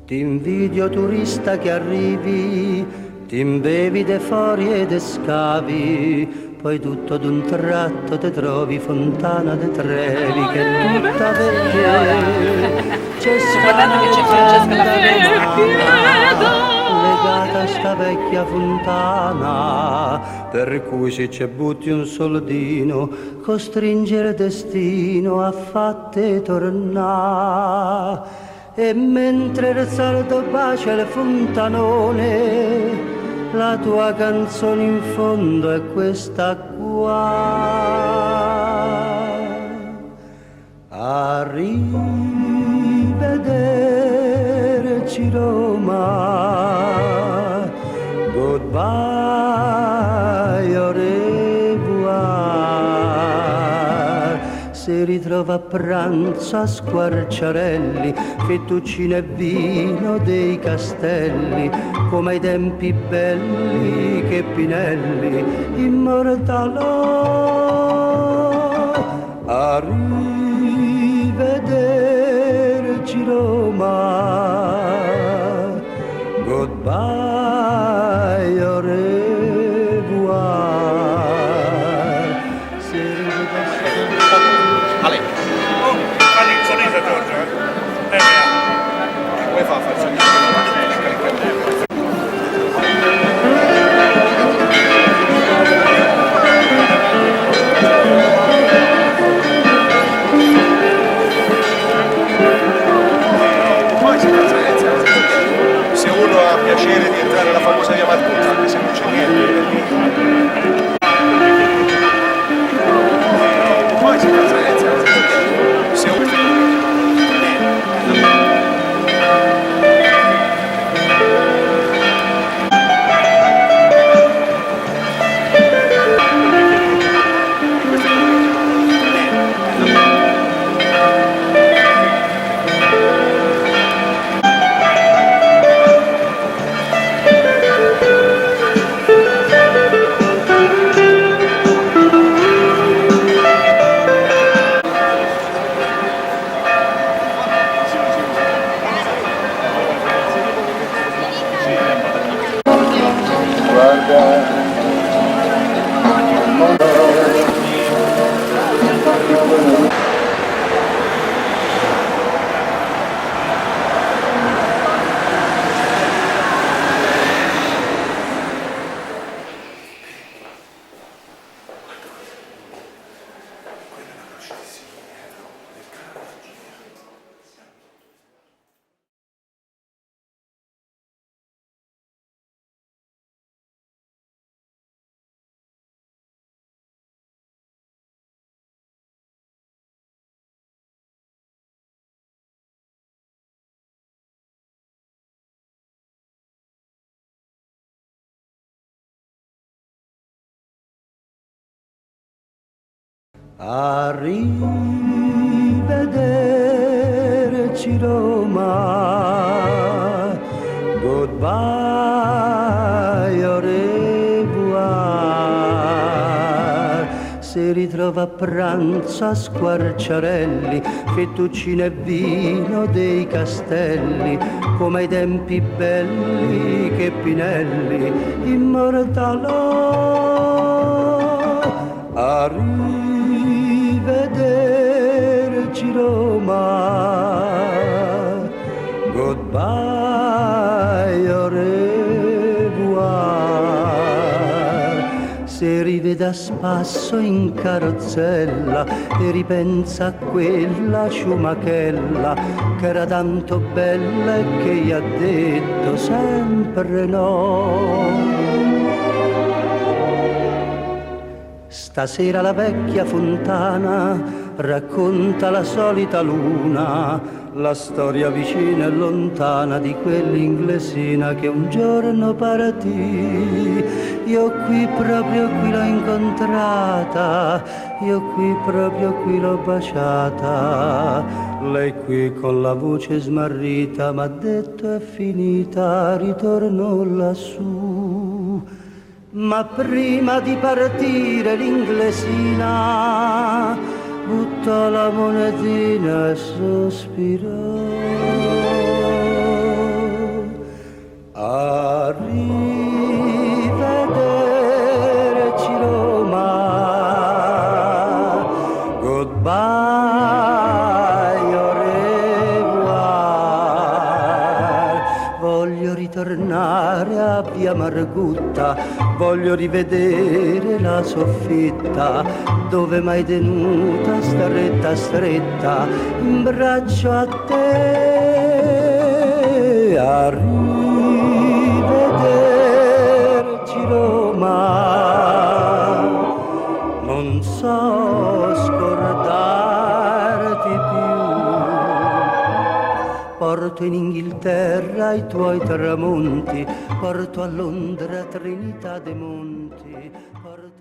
Ti invidio turista che arrivi, ti imbevi de fuori e de scavi, poi tutto d'un tratto te trovi Fontana de Trevi che è tutta vecchia. C'è Guardate che c'è Francesca legata a sta vecchia fontana, per cui se ci butti un soldino, costringe il destino a fatte tornare. E mentre il sardo bacia il fontanone, la tua canzone in fondo è questa qua. Arrivederci Roma, goodbye, au revoir. Si ritrova a pranzo a Squarciarelli, fettuccine e vino dei castelli, come ai tempi belli che Pinelli immortalò. Arrivederci Roma, goodbye, au revoir. Si Ale, Fanno il sorriso Giorgio, come fa a far sorridere? Se uno ha piacere di entrare alla famosa via Margutta, anche se non c'è niente, poi si se uno Arrivederci Roma, goodbye, au revoir. Si ritrova a pranzo a Squarciarelli, fettuccine e vino dei castelli, come ai tempi belli che Pinelli immortalò. Arrivederci Roma, goodbye, au revoir. Se rivede a spasso in carrozzella e ripensa a quella ciumachella che era tanto bella e che gli ha detto sempre no. Stasera la vecchia fontana racconta la solita luna, la storia vicina e lontana di quell'inglesina che un giorno partì. Io qui proprio qui l'ho incontrata, io qui proprio qui l'ho baciata. Lei qui con la voce smarrita m'ha detto è finita, ritorno lassù. Ma prima di partire l'inglesina buttò la monetina e sospirò. Argutta, voglio rivedere la soffitta dove m'hai tenuta stretta stretta in braccio a te. A rivederci Roma, non so scordarti più. Porto in Inghilterra i tuoi tramonti, porto a Londra Trinità dei Monti.